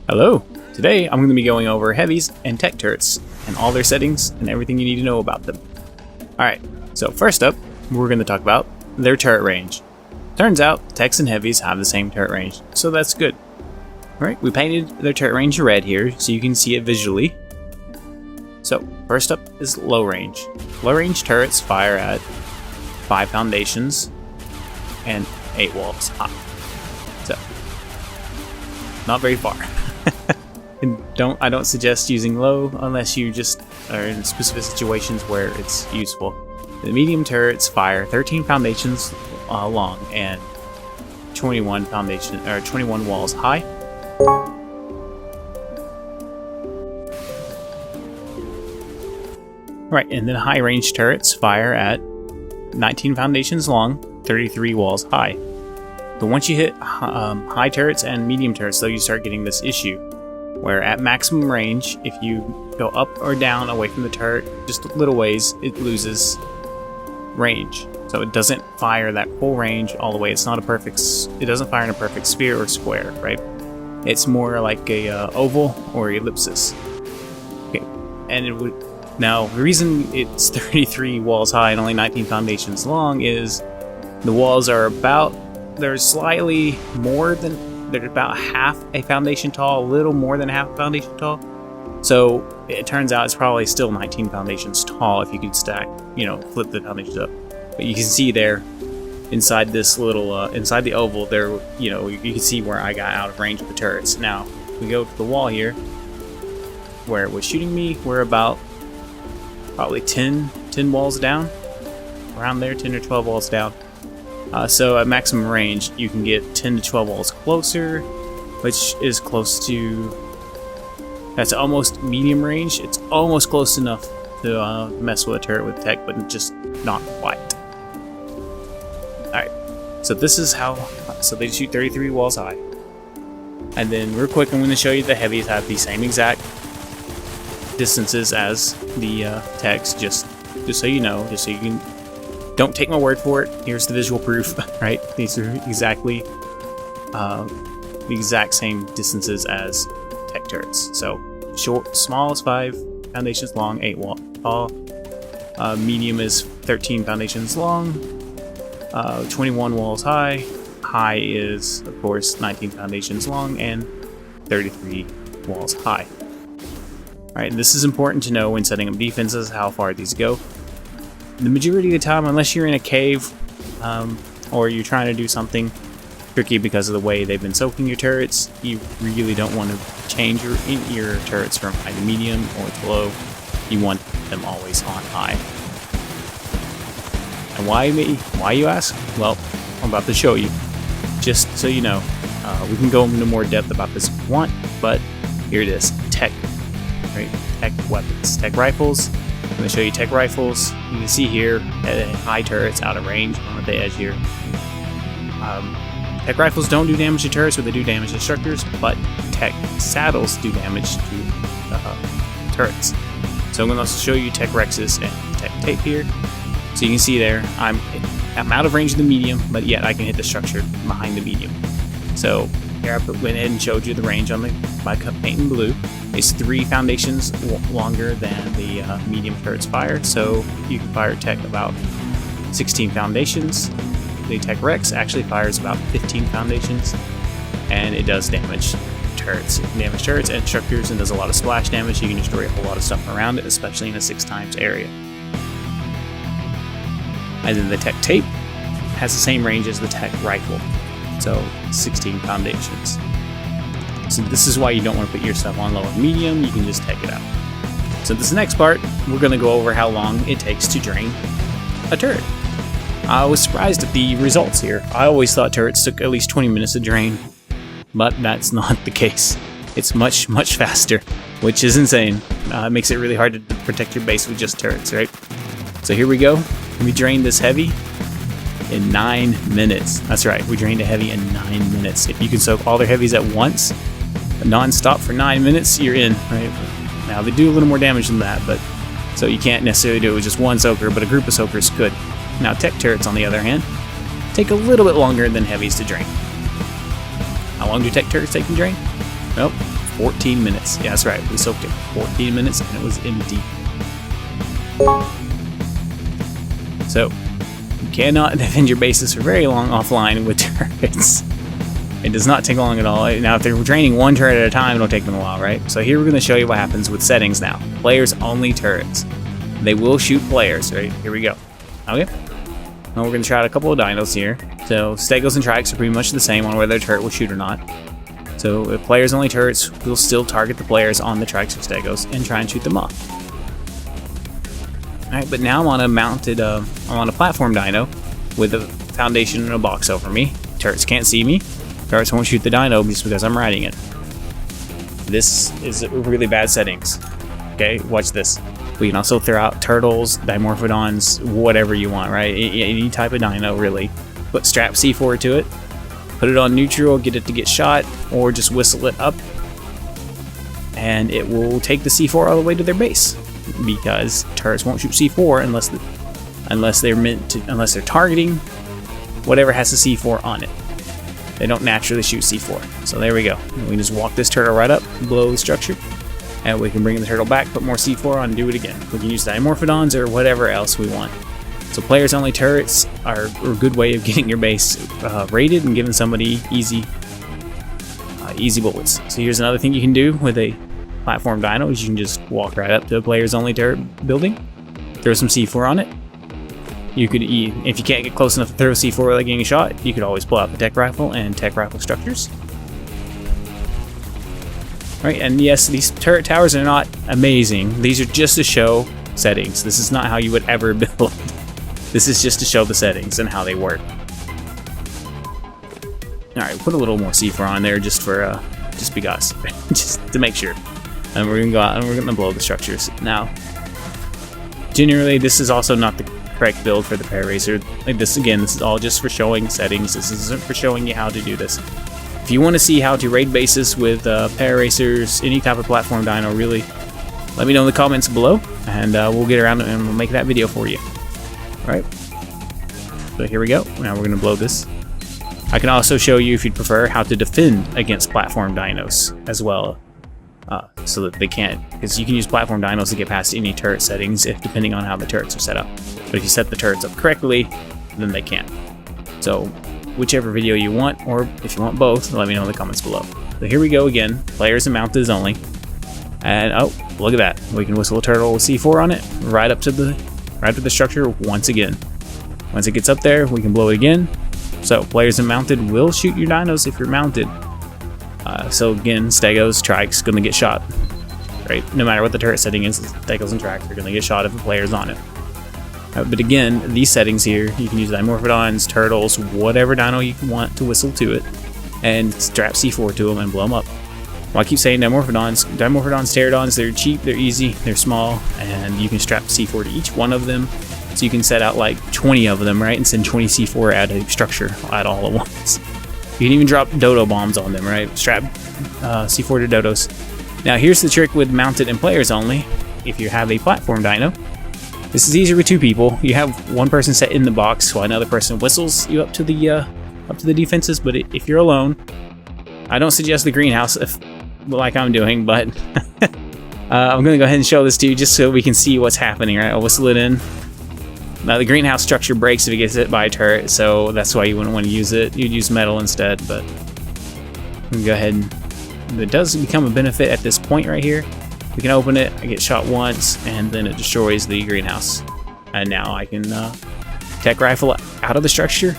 Hello! Today I'm going to be going over heavies and tech turrets and all their settings and everything you need to know about them. Alright, so first up, we're going to talk about their turret range. Turns out, techs and heavies have the same turret range, so that's good. Alright, we painted their turret range red here so you can see it visually. So, first up is low range. Low range turrets fire at 5 foundations and 8 walls high. So, not very far. I don't suggest using low unless you just are in specific situations where it's useful. The medium turrets fire 13 foundations long and 21 walls high. Right, and then high range turrets fire at 19 foundations long, 33 walls high. But once you hit high turrets and medium turrets, though, you start getting this issue, where at maximum range, if you go up or down away from the turret just a little ways, it loses range. So it doesn't fire that full range all the way. It doesn't fire in a perfect sphere or square, right? It's more like a oval or ellipsis. Okay, and it would. Now, the reason it's 33 walls high and only 19 foundations long is the walls are they're about half a foundation tall, a little more than half a foundation tall. So it turns out it's probably still 19 foundations tall if you could stack, flip the foundations up. But you can see there, inside this little, inside the oval there, you can see where I got out of range of the turrets. Now, we go to the wall here, where it was shooting me, we're about probably 10 walls down, around there, 10 or 12 walls down. So at maximum range, you can get 10 to 12 walls closer, which is close to, that's almost medium range. It's almost close enough to mess with a turret with tech, but just not quite. Alright, so this is so they shoot 33 walls high. And then real quick, I'm going to show you the heavies have the same exact distances as the techs, just so you know, just so you can. Don't take my word for it. Here's the visual proof, right? These are exactly the exact same distances as tech turrets. So small is 5 foundations long, 8 wall tall. Medium is 13 foundations long, 21 walls high. High is, of course, 19 foundations long and 33 walls high. Alright, this is important to know when setting up defenses, how far these go. The majority of the time, unless you're in a cave or you're trying to do something tricky because of the way they've been soaking your turrets, you really don't want to change your turrets from high to medium or to low. You want them always on high. And why me? Why, you ask? Well, I'm about to show you. Just so you know, we can go into more depth about this if you want, but here it is. Tech. Right? Tech weapons. Tech rifles. I'm going to show you tech rifles. You can see here high turrets out of range on the edge here. Tech rifles don't do damage to turrets, but they do damage to structures, but tech saddles do damage to turrets. So I'm going to also show you tech rexes and tech tape here. So you can see there, I'm out of range of the medium, but yet I can hit the structure behind the medium. So here I went ahead and showed you the range on my paint in blue. It's 3 foundations longer than the medium turrets fire, so you can fire tech about 16 foundations. The tech rex actually fires about 15 foundations, and it does damage turrets. It can damage turrets and structures and does a lot of splash damage. You can destroy a whole lot of stuff around it, especially in a 6x area. And then the tech tape has the same range as the tech rifle, so 16 foundations. So this is why you don't want to put your stuff on low and medium. You can just tech it out. So this next part, we're going to go over how long it takes to drain a turret. I was surprised at the results here. I always thought turrets took at least 20 minutes to drain, but that's not the case. It's much, much faster, which is insane. It makes it really hard to protect your base with just turrets, right? So here we go. We drained this heavy in 9 minutes. That's right, we drained a heavy in 9 minutes. If you can soak all their heavies at once, non-stop for 9 minutes, you're in, right? Now they do a little more damage than that, but so you can't necessarily do it with just one soaker, but a group of soakers could. Now tech turrets, on the other hand, take a little bit longer than heavies to drain. How long do tech turrets take to drain? Well, 14 minutes. Yeah, that's right. We soaked it 14 minutes and it was empty. So, you cannot defend your bases for very long offline with turrets. It does not take long at all. Now, if they're draining one turret at a time, it'll take them a while, right? So here we're going to show you what happens with settings now. Players only turrets. They will shoot players, right? Here we go. Okay. Now we're going to try out a couple of dinos here. So stegos and trikes are pretty much the same on whether a turret will shoot or not. So if players only turrets, we'll still target the players on the trikes or stegos and try and shoot them off. Alright, but now I'm on a mounted, I'm on a platform dino with a foundation and a box over me. Turrets can't see me. Turrets won't shoot the dino just because I'm riding it. This is really bad settings. Okay, watch this. We can also throw out turtles, dimorphodons, whatever you want, right? Any type of dino, really. Put strap C4 to it, put it on neutral, get it to get shot, or just whistle it up, and it will take the C4 all the way to their base. Because turrets won't shoot C4 unless they're targeting whatever has the C4 on it. They don't naturally shoot C4. So there we go. We can just walk this turtle right up, blow the structure, and we can bring the turtle back, put more C4 on, and do it again. We can use dimorphodons or whatever else we want. So players only turrets are a good way of getting your base raided and giving somebody easy bullets. So here's another thing you can do with a platform dino is you can just walk right up to a players only turret building, throw some C4 on it. You could, if you can't get close enough to throw C4 without getting a shot, you could always pull out the Tek rifle and Tek rifle structures. Right, and yes, these turret towers are not amazing. These are just to show settings. This is not how you would ever build. This is just to show the settings and how they work. Alright, put a little more C4 on there just for, just because. Just to make sure. And we're gonna go out and we're gonna blow the structures. Now, generally, this is also not the correct build for the Pararacer. Like this, again, this is all just for showing settings. This isn't for showing you how to do this. If you want to see how to raid bases with Pararacers, any type of platform dino, really, let me know in the comments below, and we'll get around and we'll make that video for you. All right. So here we go. Now we're gonna blow this. I can also show you, if you'd prefer, how to defend against platform dinos as well. So that they can't, because you can use platform dinos to get past any turret settings depending on how the turrets are set up. But if you set the turrets up correctly, then they can't. So whichever video you want, or if you want both, let me know in the comments below. So here we go again, players and mounted only. And oh, look at that. We can whistle a turtle with C4 on it, right up to the structure once again. Once it gets up there, we can blow it again. So players and mounted will shoot your dinos if you're mounted. So again, stegos, trikes, gonna get shot, right? No matter what the turret setting is, stegos and trikes are gonna get shot if the player's on it. But again, these settings here, you can use dimorphodons, turtles, whatever dino you want to whistle to it, and strap C4 to them and blow them up. Well, I keep saying dimorphodons, pterodons, they're cheap, they're easy, they're small, and you can strap C4 to each one of them. So you can set out like 20 of them, right? And send 20 C4 at a structure at all at once. You can even drop dodo bombs on them, right? Strap C4 to dodos. Now here's the trick with mounted and players only. If you have a platform dino, this is easier with two people. You have one person set in the box while another person whistles you up to the defenses. But if you're alone, I don't suggest the greenhouse like I'm doing, but I'm gonna go ahead and show this to you just so we can see what's happening, right? I'll whistle it in. Now the greenhouse structure breaks if it gets hit by a turret, so that's why you wouldn't want to use it. You'd use metal instead, but we can go ahead and it does become a benefit at this point right here. We can open it, I get shot once, and then it destroys the greenhouse. And now I can Tek rifle out of the structure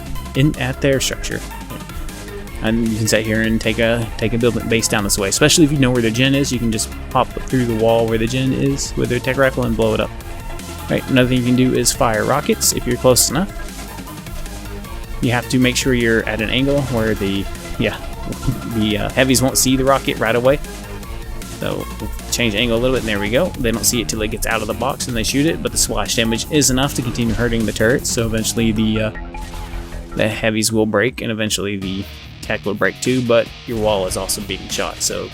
at their structure. And you can sit here and take a build base down this way. Especially if you know where the gen is, you can just pop through the wall where the gen is with their Tek rifle and blow it up. Right, another thing you can do is fire rockets if you're close enough. You have to make sure you're at an angle where the heavies won't see the rocket right away. So we'll change angle a little bit, and there we go. They don't see it till it gets out of the box and they shoot it, but the splash damage is enough to continue hurting the turrets. So eventually the heavies will break, and eventually the Tek will break too. But your wall is also being shot, so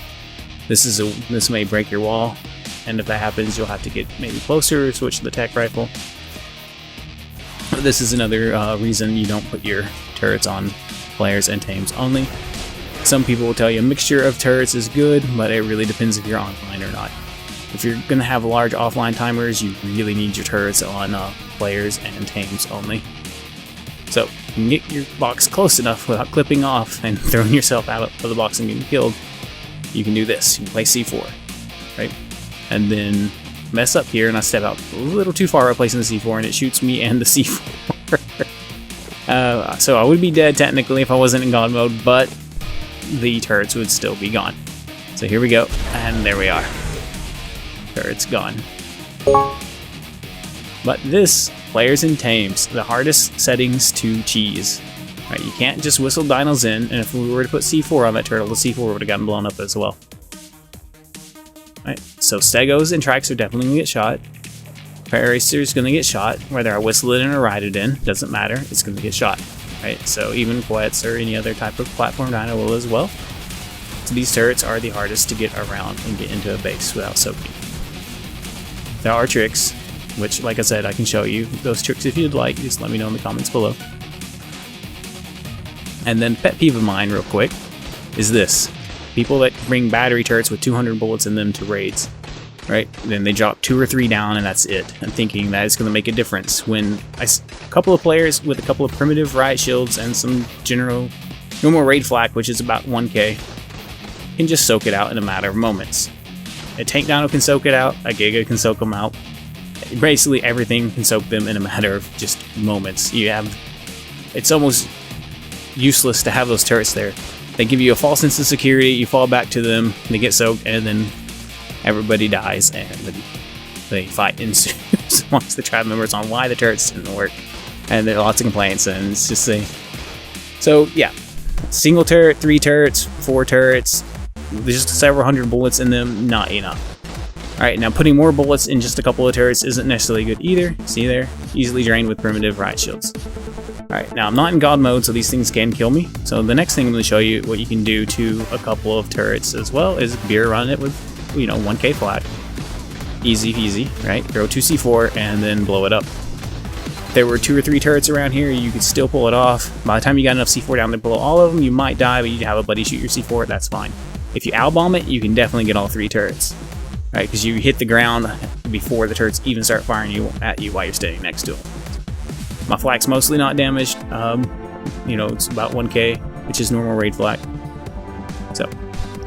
this may break your wall. And if that happens, you'll have to get maybe closer, switch to the Tek rifle. This is another reason you don't put your turrets on players and tames only. some people will tell you a mixture of turrets is good, but it really depends if you're online or not. If you're going to have large offline timers, you really need your turrets on players and tames only. So, you can get your box close enough without clipping off and throwing yourself out of the box and getting killed. You can do this. You can play C4, right? And then mess up here, and I step out a little too far replacing the C4, and it shoots me and the C4. So I would be dead technically if I wasn't in God mode, but the turrets would still be gone. So here we go, and there we are. Turrets gone. But this, players and tames, the hardest settings to cheese. Right, you can't just whistle dinos in, and if we were to put C4 on that turtle, the C4 would have gotten blown up as well. Right, so stegos and tracks are definitely going to get shot. Paracer is going to get shot, whether I whistle it in or ride it in, doesn't matter, it's going to get shot. Right, so even Quets or any other type of platform dino will as well. So these turrets are the hardest to get around and get into a base without soaking. There are tricks, which, like I said, I can show you those tricks if you'd like. Just let me know in the comments below. And then pet peeve of mine, real quick, is this. People that bring battery turrets with 200 bullets in them to raids, right? Then they drop 2 or 3 down and that's it. I'm thinking that it's going to make a difference when a couple of players with a couple of primitive riot shields and some normal raid flak, which is about 1k, can just soak it out in a matter of moments. A tank dino can soak it out, a Giga can soak them out. Basically everything can soak them in a matter of just moments. It's almost useless to have those turrets there. They give you a false sense of security, you fall back to them, they get soaked, and then everybody dies, and the fight ensues amongst the tribe members on why the turrets didn't work. And there are lots of complaints, and it's just so yeah, single turret, 3 turrets, 4 turrets, there's just several hundred bullets in them, not enough. Alright, now putting more bullets in just a couple of turrets isn't necessarily good either. See there? Easily drained with primitive riot shields. Alright, now I'm not in God mode, so these things can kill me. So the next thing I'm going to show you what you can do to a couple of turrets as well is beer run it with, 1k flat. Easy peasy, right? Throw 2 C4 and then blow it up. If there were 2 or 3 turrets around here, you could still pull it off. By the time you got enough C4 down to blow all of them, you might die, but you have a buddy shoot your C4, that's fine. If you owl bomb it, you can definitely get all 3 turrets. Right, because you hit the ground before the turrets even start firing at you while you're standing next to them. My flak's mostly not damaged. It's about 1k, which is normal raid flak. So,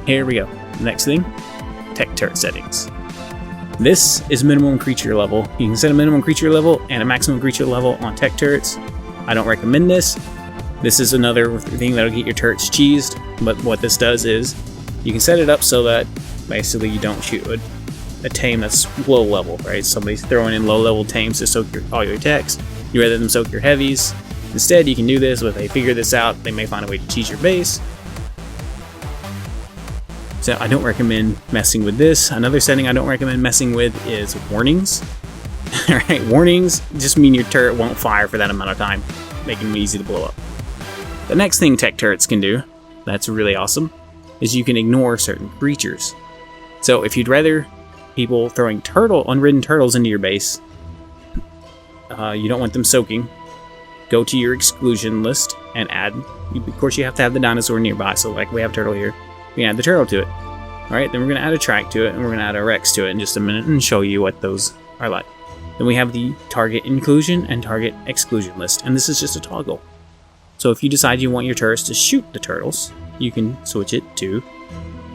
here we go. Next thing, tech turret settings. This is minimum creature level. You can set a minimum creature level and a maximum creature level on tech turrets. I don't recommend this. This is another thing that'll get your turrets cheesed, but what this does is you can set it up so that basically you don't shoot a tame that's low level, right? Somebody's throwing in low level tames to soak all your techs. You rather them soak your heavies. Instead, you can do this with, they figure this out, they may find a way to cheese your base. So I don't recommend messing with this. Another setting I don't recommend messing with is warnings. Alright, warnings just mean your turret won't fire for that amount of time, making them easy to blow up. The next thing tech turrets can do, that's really awesome, is you can ignore certain creatures. So if you'd rather people throwing unridden turtles into your base, you don't want them soaking, go to your exclusion list and add, of course you have to have the dinosaur nearby, so like we have a turtle here, we can add the turtle to it. Alright, then we're going to add a track to it, and we're going to add a Rex to it in just a minute and show you what those are like. Then we have the target inclusion and target exclusion list, and this is just a toggle. So if you decide you want your turrets to shoot the turtles, you can switch it to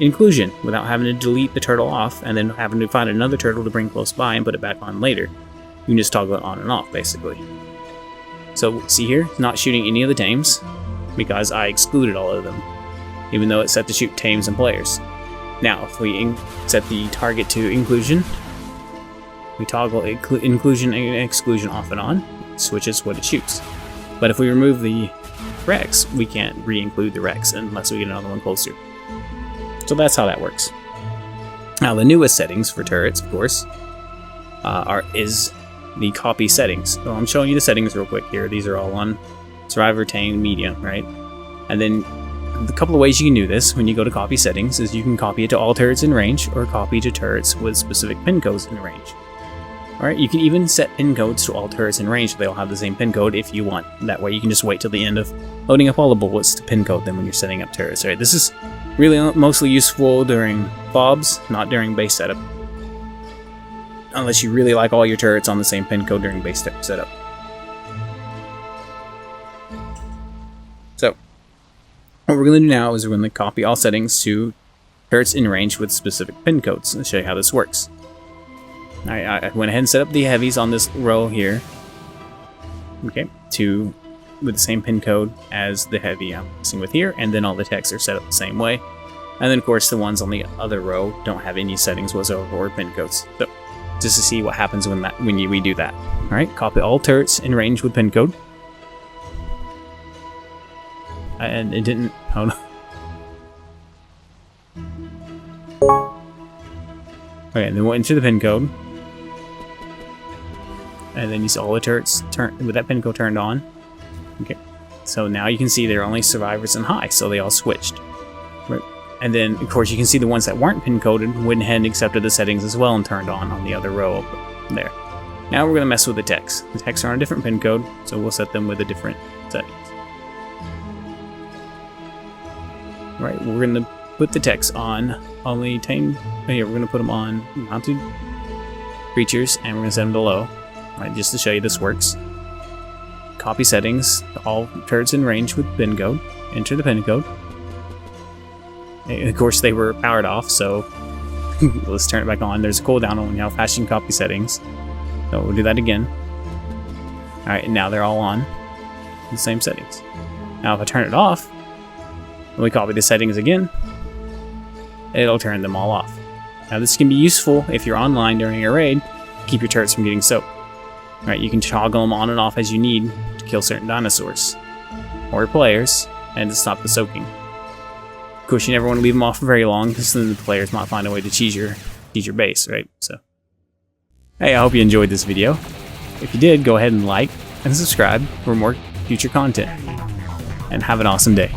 inclusion without having to delete the turtle off and then having to find another turtle to bring close by and put it back on later. You can just toggle it on and off basically. So see here, it's not shooting any of the tames because I excluded all of them, even though it's set to shoot tames and players. Now if we set the target to inclusion, we toggle inclusion and exclusion off and on, it switches what it shoots. But if we remove the Rex, we can't re-include the Rex unless we get another one closer. So that's how that works. Now the newest settings for turrets, of course, is the copy settings. So I'm showing you the settings real quick here. These are all on Survivor, Tame, Media, right? And then the couple of ways you can do this when you go to copy settings is you can copy it to all turrets in range or copy to turrets with specific pin codes in range. Alright, you can even set pin codes to all turrets in range so they all have the same pin code if you want. That way you can just wait till the end of loading up all the bullets to pin code them when you're setting up turrets. Alright, this is really mostly useful during fobs, not during base setup. Unless you really like all your turrets on the same pin code during base setup. So, what we're going to do now is we're going to copy all settings to turrets in range with specific pin codes. I'll show you how this works. Alright, I went ahead and set up the heavies on this row here. Okay, with the same pin code as the heavy I'm messing with here, and then all the techs are set up the same way. And then of course the ones on the other row don't have any settings whatsoever or pin codes. So, just to see what happens when we do that. Alright, copy all turrets in range with pin code. And it didn't... oh no. Okay, and then we'll enter the pin code. And then you see all the turrets with that pin code turned on. Okay, so now you can see they're only survivors and high, so they all switched. Right. And then, of course, you can see the ones that weren't pin coded went ahead and accepted the settings as well and turned on the other row up there. Now we're going to mess with the techs. The techs are on a different pin code, so we'll set them with a different settings. Right, we're going to put the techs on only tame. Here, we're going to put them on mounted creatures, and we're going to set them to low. Right, just to show you this works. Copy settings, all turrets in range with pin code. Enter the pin code. And of course, they were powered off, so let's turn it back on. There's a cooldown on how fast you can copy settings. So we'll do that again. Alright, and now they're all on the same settings. Now if I turn it off, and we copy the settings again, it'll turn them all off. Now this can be useful if you're online during a raid to keep your turrets from getting soaked. Right, you can toggle them on and off as you need to kill certain dinosaurs or players and to stop the soaking. Of course, you never want to leave them off for very long because then the players might find a way to cheese your base, right? So, hey, I hope you enjoyed this video. If you did, go ahead and like and subscribe for more future content. And have an awesome day.